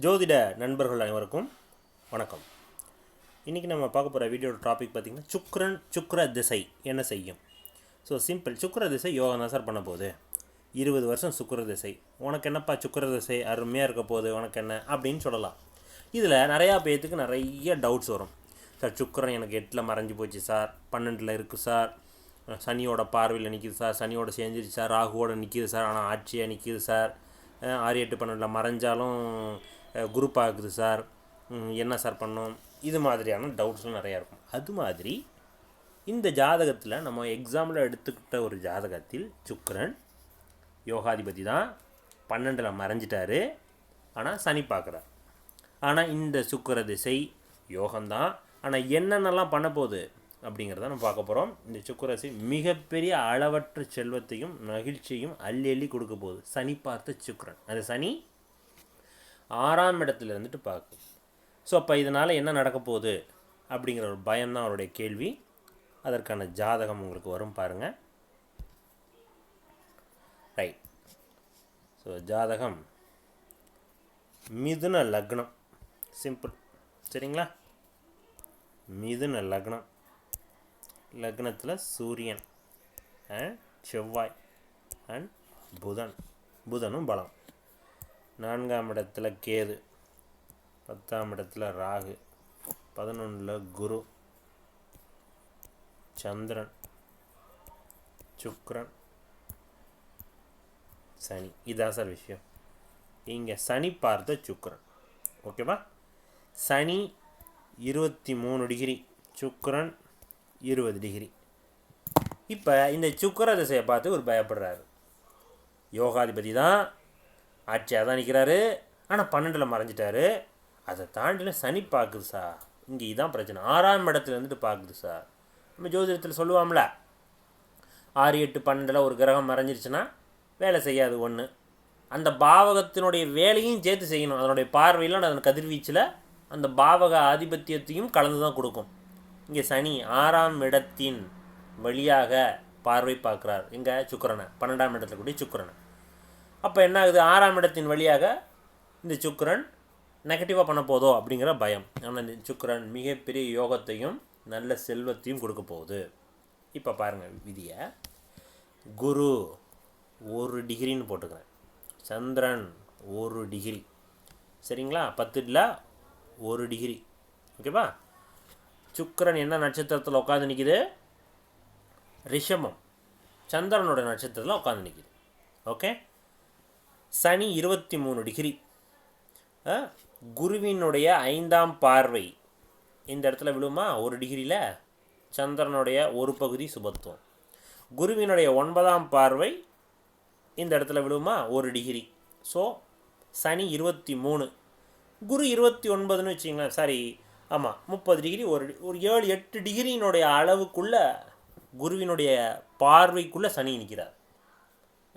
ஜோதிட நண்பர்கள் அனைவருக்கும் வணக்கம். இன்றைக்கி நம்ம பார்க்க போகிற வீடியோட டாபிக் பார்த்திங்கன்னா சுக்கிர திசை என்ன செய்யும். ஸோ சிம்பிள், சுக்கிர திசை யோகா தான் சார் பண்ண போகுது. 20 வருஷம் சுக்கிர திசை, உனக்கு என்னப்பா சுக்கிர திசை அருமையாக இருக்க போகுது, உனக்கு என்ன அப்படின்னு சொல்லலாம். இதில் நிறையா பேர்த்துக்கு நிறைய டவுட்ஸ் வரும். சார் சுக்கிரன் எனக்கு 8ல் மறைஞ்சி போச்சு சார், 12ல் இருக்குது சார், சனியோட பார்வையில் நிற்கிது சார், சனியோட செஞ்சிருச்சு சார், ராகுவோட நிற்கிது சார், ஆனால் ஆட்சியாக நிற்கிது சார், 6, 8, 12 மறைஞ்சாலும் குரூப் ஆகுது சார், என்ன சார் பண்ணோம், இது மாதிரியான டவுட்ஸ்லாம் நிறையா இருக்கும். அது மாதிரி இந்த ஜாதகத்தில் நம்ம எக்ஸாம்பிள் எடுத்துக்கிட்ட ஒரு ஜாதகத்தில் சுக்கிரன் யோகாதிபதி தான், 12ல் மறைஞ்சிட்டாரு, ஆனால் சனி பார்க்குறார். ஆனால் இந்த சுக்கிர திசை யோகம்தான், ஆனால் என்னென்னலாம் பண்ண போகுது அப்படிங்கிறத நம்ம பார்க்க போகிறோம். இந்த சுக்கிர திசை மிகப்பெரிய அளவற்ற செல்வத்தையும் மகிழ்ச்சியையும் அள்ளி அள்ளி கொடுக்க போகுது. சனி பார்த்த சுக்கிரன், அது சனி 6ஆம் இடத்துல இருந்துட்டு பார்க்கும். ஸோ அப்போ இதனால் என்ன நடக்க போகுது அப்படிங்கிற ஒரு பயம்தான் அவருடைய கேள்வி. அதற்கான ஜாதகம் உங்களுக்கு வரும் பாருங்கள். ரைட். ஸோ ஜாதகம் மிதுன லக்னம், சிம்பிள், சரிங்களா? மிதுன லக்னம், லக்னத்தில் சூரியன் அண்ட் செவ்வாய் அண்ட் புதனும் பலம். 4ஆம் இடத்துல கேது, 10ஆம் இடத்துல ராகு, 11ல் குரு, சந்திரன், சுக்கிரன், சனி. இதான் சார் விஷயம். இங்கே சனி பார்த்த சுக்கிரன், ஓகேவா? சனி 23 டிகிரி, சுக்கிரன் 20 டிகிரி. இப்போ இந்த சுக்கிர திசையை பார்த்து ஒரு பயப்படுறாரு. யோகாதிபதி தான், ஆட்சியாக தான் நிற்கிறாரு, ஆனால் 12ல் மறைஞ்சிட்டாரு. அதை தாண்டில சனி பார்க்குது சார். இங்கே இதுதான் பிரச்சனை. 6ஆம் இடத்துல இருந்துட்டு பார்க்குது சார். நம்ம ஜோதிடத்தில் சொல்லுவாம்ல, 6, 8, 12ல் ஒரு கிரகம் மறைஞ்சிருச்சுன்னா வேலை செய்யாது ஒன்று. அந்த பாவகத்தினுடைய வேலையும் சேர்த்து செய்யணும். அதனுடைய பார்வையில், அதன் கதிர்வீச்சில் அந்த பாவக ஆதிபத்தியத்தையும் கலந்து தான் கொடுக்கும். இங்கே சனி 6ஆம் இடத்தின் வழியாக பார்வை பார்க்குறார். இங்கே சுக்கிரனை, 12ஆம் இடத்துல கூடிய சுக்கிரனை. அப்போ என்ன ஆகுது, 6ஆம் இடத்தின் வழியாக இந்த சுக்கிரன் நெகட்டிவாக பண்ண போதோ அப்படிங்கிற பயம். ஆனால் இந்த சுக்கிரன் மிகப்பெரிய யோகத்தையும் நல்ல செல்வத்தையும் கொடுக்க போகுது. இப்போ பாருங்கள் விதியை. குரு 1 டிகிரின்னு போட்டுக்கிறேன், சந்திரன் 1 டிகிரி, சரிங்களா? 10ல் 1 டிகிரி, ஓகேவா? சுக்கிரன் என்ன நட்சத்திரத்தில் உட்காந்து நிற்கிது? ரிஷபம், சந்திரனோட நட்சத்திரத்தில் உட்காந்து நிற்கிது, ஓகே? சனி 23 டிகிரி, குருவினுடைய 5ஆம் பார்வை இந்த இடத்துல விழுமா 1 டிகிரியில். சந்திரனுடைய ஒரு பகுதி சுபத்துவம். குருவினுடைய 9ஆம் பார்வை இந்த இடத்துல விழுமா 1 டிகிரி. ஸோ சனி 23, குரு 29ன்னு வச்சிங்களேன், சாரி, ஆமாம் 30 டிகிரி, ஒரு 7, 8 டிகிரியினுடைய அளவுக்குள்ளே குருவினுடைய பார்வைக்குள்ளே சனி நிற்கிறார்.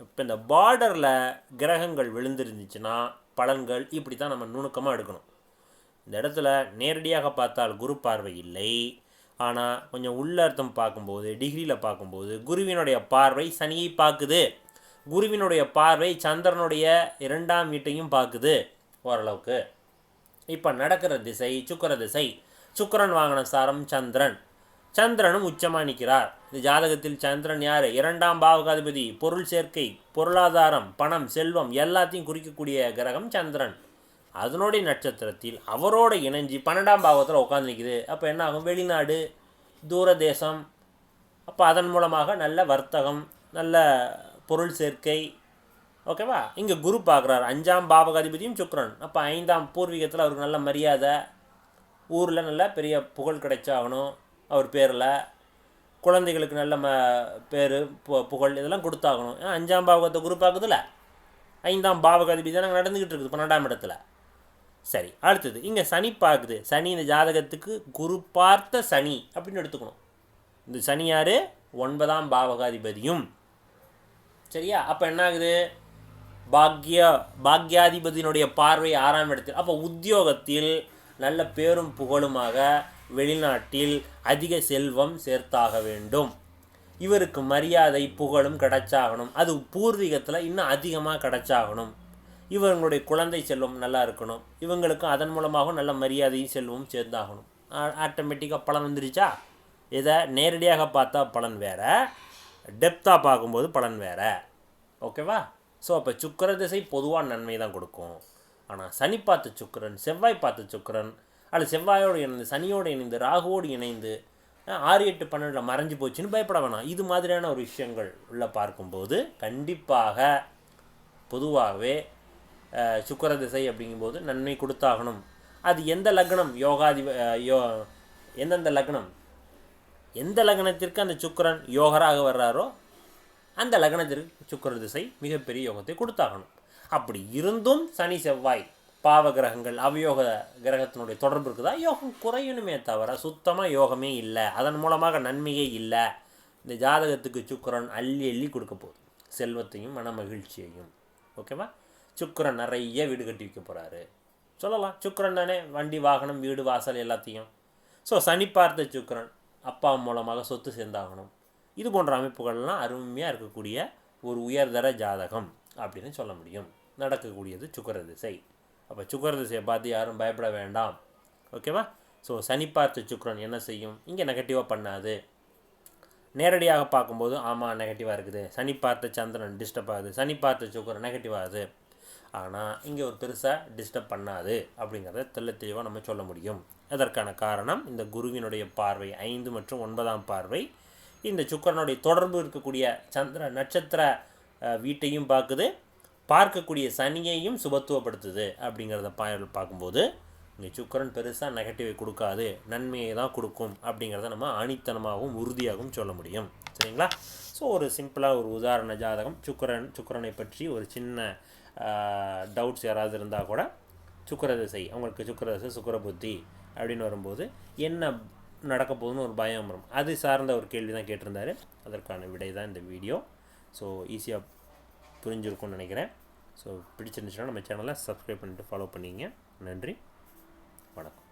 இப்போ இந்த பார்டரில் கிரகங்கள் விழுந்துருந்துச்சுன்னா பலன்கள் இப்படி தான் நம்ம நுணுக்கமாக எடுக்கணும். இந்த இடத்துல நேரடியாக பார்த்தால் குரு பார்வை இல்லை, ஆனால் கொஞ்சம் உள்ளர்த்தம் பார்க்கும்போது, டிகிரியில் பார்க்கும்போது குருவினுடைய பார்வை சனியை பார்க்குது, குருவினுடைய பார்வை சந்திரனுடைய 2ஆம் வீட்டையும் பார்க்குது ஓரளவுக்கு. இப்போ நடக்கிற திசை சுக்கிர திசை. சுக்கிரன் வாங்கின சாரம் சந்திரன், சந்திரனும் உச்சமாக நிற்கிறார். இந்த ஜாதகத்தில் சந்திரன் யார்? 2ஆம் பாவகாதிபதி. பொருள் சேர்க்கை, பொருளாதாரம், பணம், செல்வம் எல்லாத்தையும் குறிக்கக்கூடிய கிரகம் சந்திரன். அதனுடைய நட்சத்திரத்தில் அவரோட இணைஞ்சி 12ஆம் பாவத்தில் உட்காந்து நிற்குது. அப்போ என்ன ஆகும்? வெளிநாடு, தூரதேசம். அப்போ அதன் மூலமாக நல்ல வர்த்தகம், நல்ல பொருள் சேர்க்கை, ஓகேவா? இங்கே குரு பார்க்குறார், 5ஆம் பாவகாதிபதியும் சுக்கிரன். அப்போ 5ஆம் பூர்வீகத்தில் அவருக்கு நல்ல மரியாதை, ஊரில் நல்ல பெரிய புகழ் கிடைச்சாகணும், அவர் பேரில் குழந்தைகளுக்கு நல்ல பேர் புகழ் இதெல்லாம் கொடுத்தாகணும். 5ஆம் பாவகத்தை குரு பார்க்குதுல, 5ஆம் பாவகாதிபதி தான் நடந்துக்கிட்டு இருக்குது 12ஆம் இடத்துல. சரி, அடுத்தது இங்கே சனி பார்க்குது. சனி இந்த ஜாதகத்துக்கு குரு பார்த்த சனி அப்படின்னு எடுத்துக்கணும். இந்த சனி யார்? 9ஆம் பாவகாதிபதியும், சரியா? அப்போ என்ன ஆகுது? பாக்யாதிபதியினுடைய பார்வை 6ஆம் இடத்தில். அப்போ உத்தியோகத்தில் நல்ல பேரும் புகழுமாக, வெளிநாட்டில் அதிக செல்வம் சேர்த்தாக வேண்டும். இவருக்கு மரியாதை புகழும் கிடைச்சாகணும். அது பூர்வீகத்தில் இன்னும் அதிகமாக கிடைச்சாகணும். இவங்களுடைய குழந்தை செல்வம் நல்லா இருக்கணும், இவங்களுக்கும் அதன் மூலமாகவும் நல்ல மரியாதையும் செல்வமும் சேர்ந்தாகணும். ஆட்டோமேட்டிக்காக பலன் வந்துருச்சா? இதை நேரடியாக பார்த்தா பலன் வேறு, டெப்த்தாக பார்க்கும்போது பலன் வேறு. ஓகேவா? ஸோ அப்போ சுக்கிர திசை பொதுவாக நன்மை தான் கொடுக்கும். ஆனால் சனி பார்த்த சுக்கிரன், செவ்வாய் பார்த்த சுக்கிரன், அல்லது செவ்வாயோடு இணைந்து சனியோடு இணைந்து ராகுவோடு இணைந்து 6, 8, 12 மறைஞ்சு போச்சுன்னு பயப்பட வேணாம். இது மாதிரியான ஒரு விஷயங்கள் உள்ள பார்க்கும்போது கண்டிப்பாக பொதுவாகவே சுக்கிர திசை அப்படிங்கும்போது நன்மை கொடுத்தாகணும். அது எந்த லக்னம் எந்தெந்த லக்னம், எந்த லக்னத்திற்கு அந்த சுக்கிரன் யோகராக வர்றாரோ அந்த லக்னத்திற்கு சுக்கிர திசை மிகப்பெரிய யோகத்தை கொடுத்தாகணும். அப்படி இருந்தும் சனி செவ்வாய் பாவ கிரகங்கள் அவயோக கிரகத்தினுடைய தொடர்பு இருக்குதா, யோகம் குறையணுமே தவிர சுத்தமாக யோகமே இல்லை, அதன் மூலமாக நன்மையே இல்லை. இந்த ஜாதகத்துக்கு சுக்கிரன் அள்ளி அள்ளி கொடுக்க போகுது செல்வத்தையும் மன மகிழ்ச்சியையும். ஓகேவா? சுக்கிரன் நிறைய வீடு கட்டி வைக்க போகிறாரு சொல்லலாம். சுக்கிரன் தானே வண்டி வாகனம் வீடு வாசல் எல்லாத்தையும். ஸோ சனி பார்த்த சுக்கிரன் அப்பா மூலமாக சொத்து சேர்ந்தாகணும். இது போன்ற அமைப்புகள்லாம் அருமையாக இருக்கக்கூடிய ஒரு உயர்தர ஜாதகம் அப்படின்னு சொல்ல முடியும். நடக்கக்கூடியது சுக்கிர திசை. அப்போ சுக்கிர திசையை பார்த்து யாரும் பயப்பட வேண்டாம். ஓகேவா? ஸோ சனி பார்த்த சுக்கிரன் என்ன செய்யும்? இங்கே நெகட்டிவாக பண்ணாது. நேரடியாக பார்க்கும்போது ஆமாம் நெகட்டிவாக இருக்குது, சனி பார்த்த சந்திரன் டிஸ்டர்ப் ஆகுது, சனி பார்த்த சுக்கிரன் நெகட்டிவ் ஆகுது, ஆனால் இங்கே ஒரு பெருசாக டிஸ்டர்ப் பண்ணாது அப்படிங்கிறத தெளிவாக நம்ம சொல்ல முடியும். அதற்கான காரணம் இந்த குருவினுடைய பார்வை 5 மற்றும் 9ஆம் பார்வை இந்த சுக்கிரனுடைய தொடர்பு இருக்கக்கூடிய சந்திர நட்சத்திர வீட்டையும் பார்க்குது, பார்க்கக்கூடிய சனியையும் சுபத்துவப்படுத்துது. அப்படிங்கிறத பார்க்கும்போது இங்கே சுக்கிரன் பெருசாக நெகட்டிவை கொடுக்காது, நன்மையை தான் கொடுக்கும் அப்படிங்கிறத நம்ம ஆணித்தனமாகவும் உறுதியாகவும் சொல்ல முடியும். சரிங்களா? ஸோ ஒரு சிம்பிளாக ஒரு உதாரண ஜாதகம் சுக்கிரனை பற்றி ஒரு சின்ன டவுட்ஸ் யாராவது இருந்தால் கூட சுக்கிர திசை, அவங்களுக்கு சுக்கிர திசை சுக்கிர புத்தி அப்படின்னு வரும்போது என்ன நடக்க போகுதுன்னு ஒரு பயம் வரும். அது சார்ந்த ஒரு கேள்வி தான் கேட்டிருந்தாரு. அதற்கான விடை தான் இந்த வீடியோ. ஸோ ஈஸியாக புரிஞ்சிருக்கும்னு நினைக்கிறேன். ஸோ பிடிச்சிருந்துச்சுன்னா நம்ம சேனலை சப்ஸ்கிரைப் பண்ணிவிட்டு ஃபாலோ பண்ணிங்க. நன்றி, வணக்கம்.